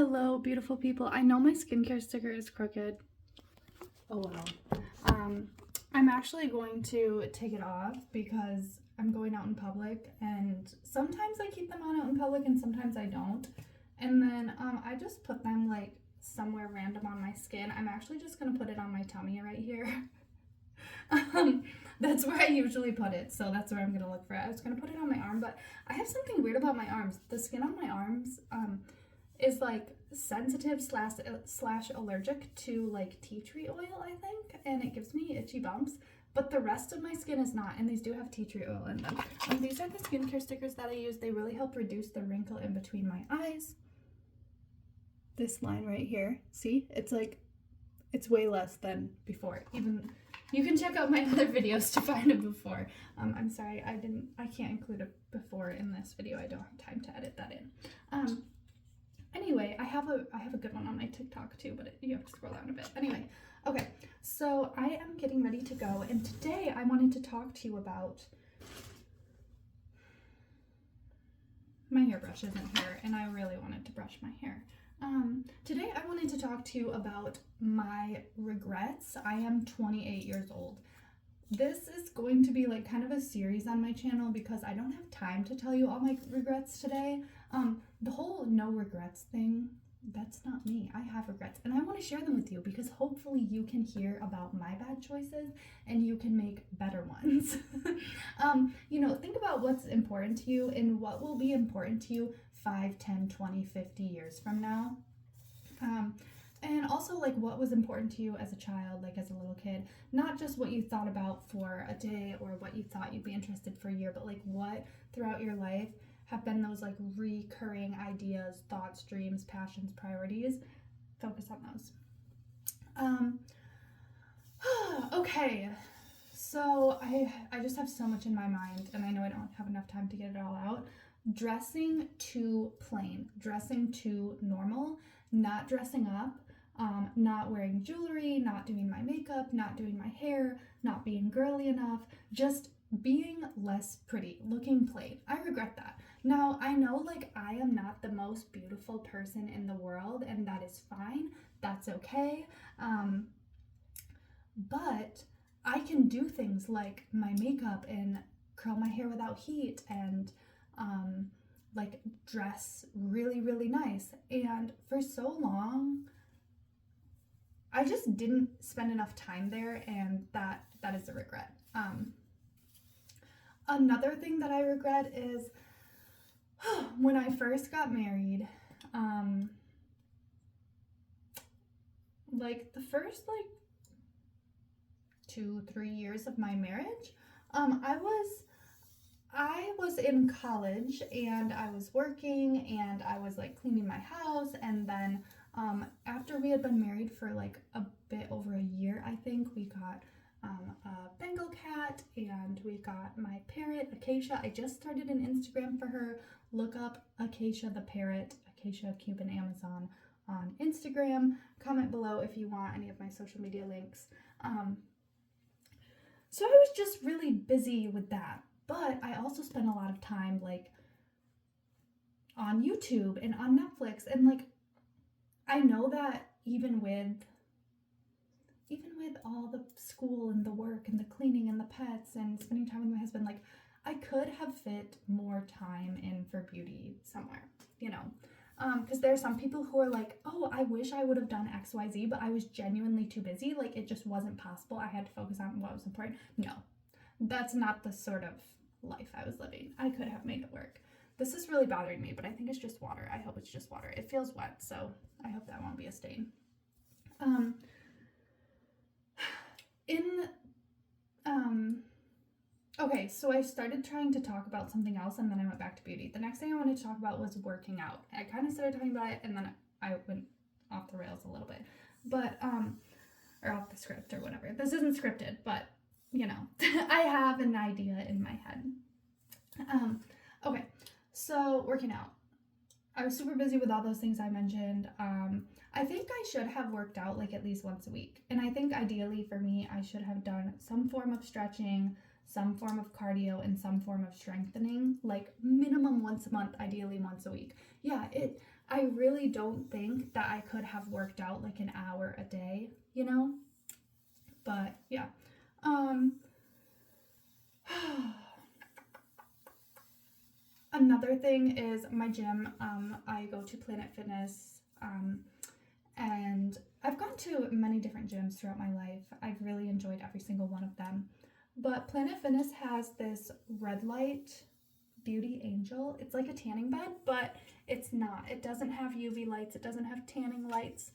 Hello, beautiful people. I know my skincare sticker is crooked. Oh wow. I'm actually going to take it off because I'm going out in public, and sometimes I keep them on out in public and sometimes I don't. And then I just put them like somewhere random on my skin. I'm actually just gonna put it on my tummy right here. That's where I usually put it, so that's where I'm gonna look for it. I was gonna put it on my arm, but I have something weird about my arms. The skin on my arms is like sensitive slash allergic to like tea tree oil, I think, and it gives me itchy bumps. But the rest of my skin is not, and these do have tea tree oil in them. These are the skincare stickers that I use. They really help reduce the wrinkle in between my eyes. This line right here, see? It's way less than before. Even you can check out my other videos to find a before. I'm sorry, I can't include a before in this video. I don't have time to edit that in. Anyway, I have a good one on my TikTok too, but you have to scroll down a bit. Anyway, okay, so I am getting ready to go, and today I wanted to talk to you about my hairbrush isn't here, and I really wanted to brush my hair. Today I wanted to talk to you about my regrets. I am 28 years old. This is going to be like kind of a series on my channel because I don't have time to tell you all my regrets today. The whole no regrets thing, that's not me. I have regrets, and I want to share them with you because hopefully you can hear about my bad choices and you can make better ones. Think about what's important to you and what will be important to you 5, 10, 20, 50 years from now. And also like what was important to you as a child, like as a little kid, not just what you thought about for a day or what you thought you'd be interested for a year, but like what throughout your life have been those like recurring ideas, thoughts, dreams, passions, priorities. Focus on those. Okay, so I just have so much in my mind, and I know I don't have enough time to get it all out. Dressing too plain, dressing too normal, not dressing up, not wearing jewelry, not doing my makeup, not doing my hair, not being girly enough, just being less pretty, looking plain. I regret that. Now, I know like I am not the most beautiful person in the world, and that is fine. That's okay. But I can do things like my makeup and curl my hair without heat and like dress really, really nice. And for so long, I just didn't spend enough time there, and that is a regret. Another thing that I regret is when I first got married, like the first like 2-3 years of my marriage, I was in college and I was working and I was like cleaning my house, and then after we had been married for like a bit over a year, I think, we got a Bengal cat and we got my parrot, Acacia. I just started an Instagram for her. Look up Acacia the parrot, Acacia Cuban Amazon on Instagram. Comment below if you want any of my social media links. So I was just really busy with that. But I also spent a lot of time like on YouTube and on Netflix, and like I know that even with all the school and the work and the cleaning and the pets and spending time with my husband, like I could have fit more time in for beauty somewhere, because there are some people who are like, oh, I wish I would have done XYZ, but I was genuinely too busy. Like it just wasn't possible. I had to focus on what was important. No, that's not the sort of life I was living. I could have made it work. This is really bothering me, but I think it's just water. I hope it's just water. It feels wet, so I hope that won't be a stain. Okay, so I started trying to talk about something else, and then I went back to beauty. The next thing I wanted to talk about was working out. I kind of started talking about it, and then I went off the rails a little bit, but or off the script or whatever. This isn't scripted, but I have an idea in my head. Okay, so working out. I was super busy with all those things I mentioned. I think I should have worked out like at least once a week. And I think ideally for me, I should have done some form of stretching, some form of cardio, and some form of strengthening, like minimum once a month, ideally once a week. Yeah, I really don't think that I could have worked out like an hour a day, you know? But yeah. Um Another thing is my gym. I go to Planet Fitness, and I've gone to many different gyms throughout my life. I've really enjoyed every single one of them. But Planet Fitness has this red light beauty angel. It's like a tanning bed, but it's not. It doesn't have UV lights. It doesn't have tanning lights.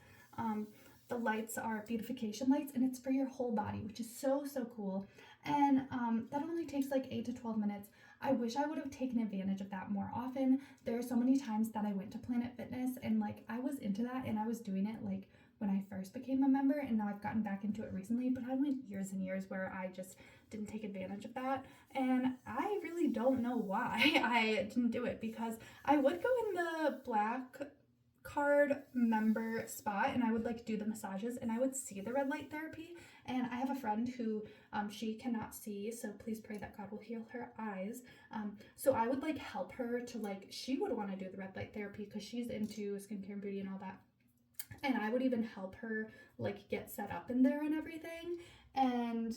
The lights are beautification lights, and it's for your whole body, which is so, so cool. And that only takes like 8 to 12 minutes. I wish I would have taken advantage of that more often. There are so many times that I went to Planet Fitness and like I was into that and I was doing it like when I first became a member, and now I've gotten back into it recently, but I went years and years where I just didn't take advantage of that, and I really don't know why I didn't do it, because I would go in the black card member spot and I would like do the massages and I would see the red light therapy. And I have a friend who she cannot see, so please pray that God will heal her eyes. So I would like help her to like, she would want to do the red light therapy because she's into skincare and beauty and all that. And I would even help her like get set up in there and everything. And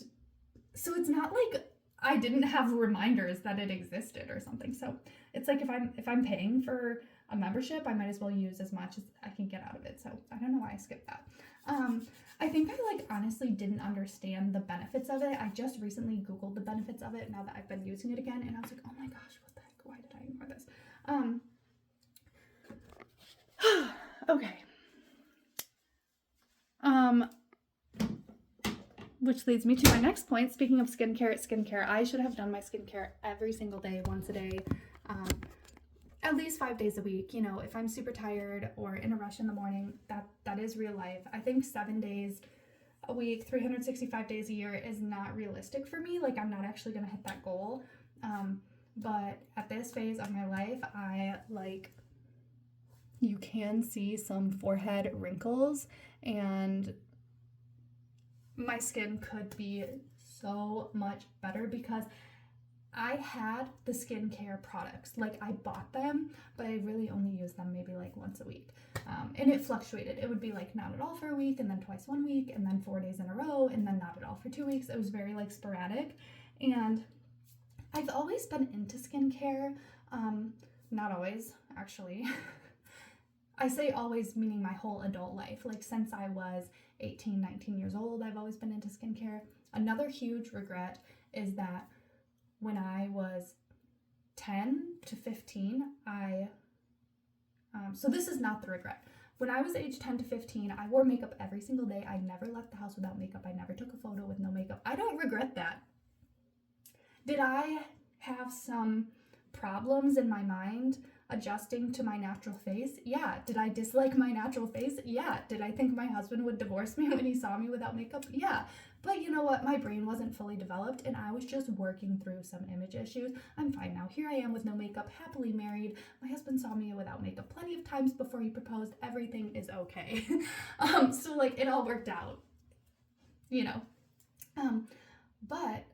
so it's not like I didn't have reminders that it existed or something. So it's like if I'm paying for a membership, I might as well use as much as I can get out of it. So I don't know why I skipped that. I think I like honestly didn't understand the benefits of it. I just recently Googled the benefits of it now that I've been using it again, and I was like, oh my gosh, what the heck? Why did I ignore this? Okay. Which leads me to my next point. Speaking of skincare, I should have done my skincare every single day, once a day, at least 5 days a week. You know, if I'm super tired or in a rush in the morning, that is real life. I think 7 days a week, 365 days a year is not realistic for me. Like, I'm not actually gonna hit that goal. But at this phase of my life, you can see some forehead wrinkles, and my skin could be so much better because I had the skincare products. Like, I bought them, but I really only used them maybe like once a week. And it fluctuated. It would be like not at all for a week, and then twice 1 week, and then 4 days in a row, and then not at all for 2 weeks. It was very like sporadic. And I've always been into skincare. Not always, actually. I say always meaning my whole adult life. Like, since I was 18, 19 years old, I've always been into skincare. Another huge regret is that when I was 10 to 15, so this is not the regret. When I was age 10 to 15, I wore makeup every single day. I never left the house without makeup. I never took a photo with no makeup. I don't regret that. Did I have some problems in my mind adjusting to my natural face? Yeah. Did I dislike my natural face? Yeah. Did I think my husband would divorce me when he saw me without makeup? Yeah. But you know what? My brain wasn't fully developed, and I was just working through some image issues. I'm fine now. Here I am with no makeup, happily married. My husband saw me without makeup plenty of times before he proposed. Everything is okay. So like, it all worked out, you know. But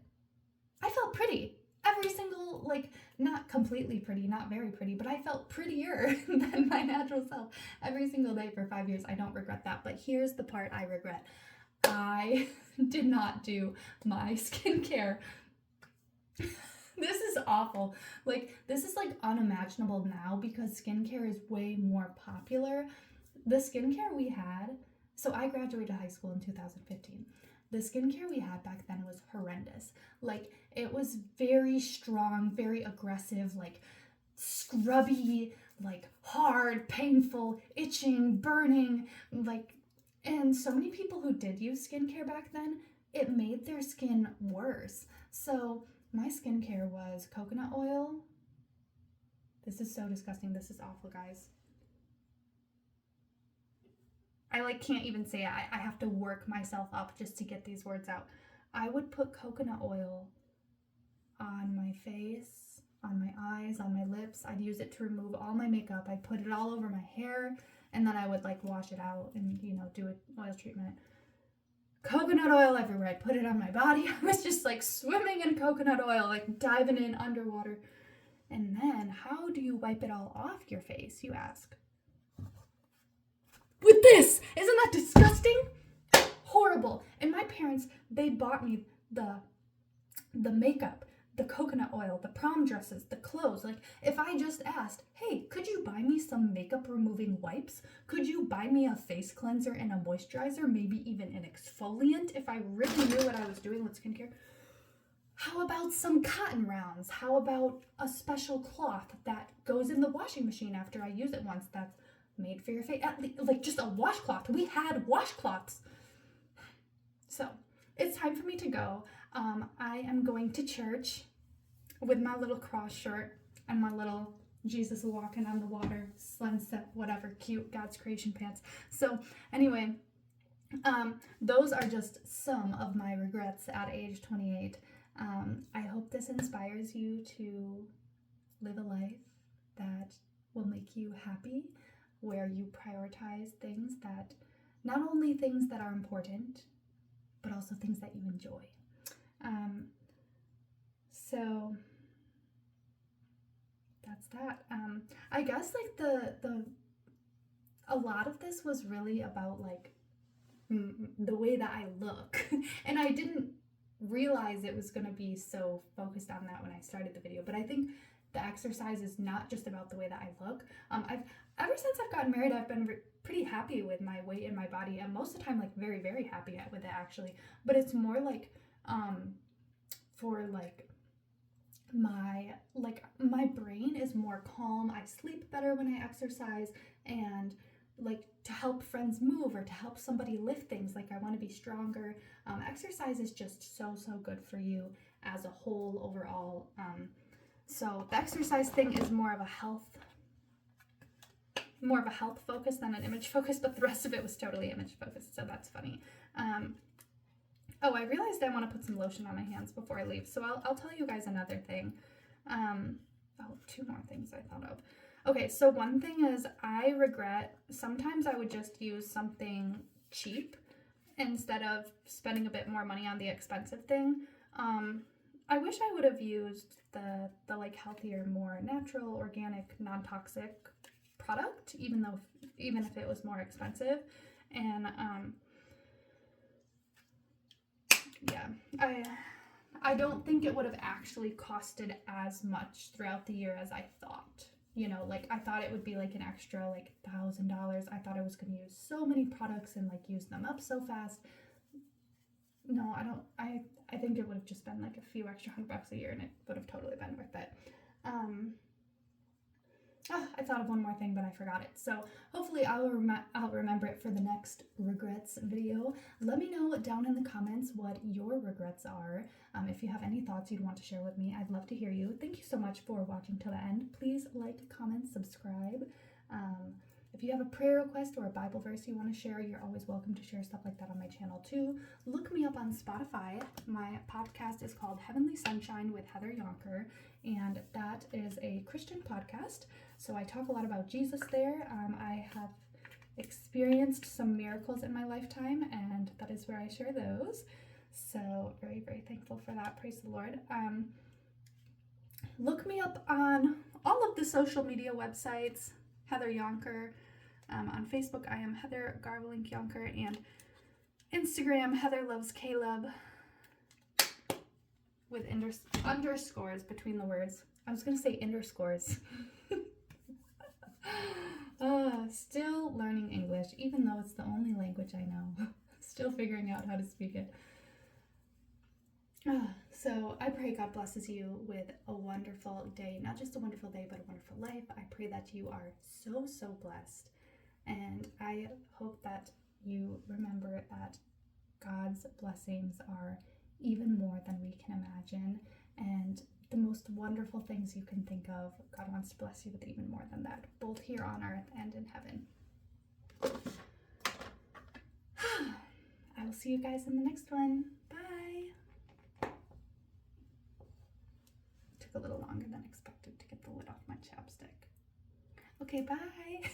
I felt pretty. Every single, like, not completely pretty, not very pretty, but I felt prettier than my natural self every single day for 5 years. I don't regret that. But here's the part I regret. I did not do my skincare. This is awful. Like, this is like unimaginable now because skincare is way more popular. The skincare we had, so I graduated high school in 2015. The skincare we had back then was horrendous. Like, it was very strong, very aggressive, like scrubby, like hard, painful, itching, burning, like, and so many people who did use skincare back then, it made their skin worse. So my skincare was coconut oil. This is so disgusting. This is awful, guys. I like can't even say it. I have to work myself up just to get these words out. I would put coconut oil on my face, on my eyes, on my lips. I'd use it to remove all my makeup. I'd put it all over my hair, and then I would like wash it out and, you know, do an oil treatment. Coconut oil everywhere. I'd put it on my body. I was just like swimming in coconut oil, like diving in underwater. And then how do you wipe it all off your face, you ask? that disgusting? Horrible. And my parents, they bought me the makeup, the coconut oil, the prom dresses, the clothes. Like, if I just asked, hey, could you buy me some makeup removing wipes? Could you buy me a face cleanser and a moisturizer? Maybe even an exfoliant if I really knew what I was doing with skincare? How about some cotton rounds? How about a special cloth that goes in the washing machine after I use it once that's made for your face? Like just a washcloth. We had washcloths. So it's time for me to go. I am going to church with my little cross shirt and my little Jesus walking on the water, sunset, whatever, cute God's creation pants. So anyway, those are just some of my regrets at age 28. I hope this inspires you to live a life that will make you happy, where you prioritize things that, not only things that are important, but also things that you enjoy. So that's that. I guess like a lot of this was really about like the way that I look, and I didn't realize it was going to be so focused on that when I started the video. But I think the exercise is not just about the way that I look. Ever since I've gotten married, I've been pretty happy with my weight and my body, and most of the time like very, very happy with it actually. But it's more like for like my brain is more calm. I sleep better when I exercise, and like to help friends move or to help somebody lift things, like I want to be stronger. Exercise is just so good for you as a whole overall. So the exercise thing is more of a health focus than an image focus, but the rest of it was totally image focused, so that's funny. Oh, I realized I want to put some lotion on my hands before I leave, so I'll tell you guys another thing. Two more things I thought of. Okay, so one thing is I regret, sometimes I would just use something cheap instead of spending a bit more money on the expensive thing. I wish I would have used the like healthier, more natural, organic, non-toxic product, even if it was more expensive. And yeah, I don't think it would have actually costed as much throughout the year as I thought. You know, like I thought it would be like an extra like $1,000. I thought I was going to use so many products and like use them up so fast. No, I don't. I think it would have just been like a few extra $100 a year, and it would have totally been worth it. I thought of one more thing, but I forgot it. So hopefully I'll remember it for the next regrets video. Let me know down in the comments what your regrets are. If you have any thoughts you'd want to share with me, I'd love to hear you. Thank you so much for watching till the end. Please like, comment, subscribe. If you have a prayer request or a Bible verse you want to share, you're always welcome to share stuff like that on my channel too. Look me up on Spotify. My podcast is called Heavenly Sunshine with Heather Yonker, and that is a Christian podcast. So I talk a lot about Jesus there. I have experienced some miracles in my lifetime, and that is where I share those. So very, very thankful for that. Praise the Lord. Look me up on all of the social media websites, Heather Yonker. On Facebook, I am Heather Garvelink Yonker, and Instagram, Heather Loves Caleb, with underscores between the words. I was going to say underscores. Still learning English, even though it's the only language I know. Still figuring out how to speak it. So I pray God blesses you with a wonderful day. Not just a wonderful day, but a wonderful life. I pray that you are so blessed. And I hope that you remember that God's blessings are even more than we can imagine. And the most wonderful things you can think of, God wants to bless you with even more than that, both here on earth and in heaven. I will see you guys in the next one. Bye. Took a little longer than expected to get the lid off my chapstick. Okay, bye.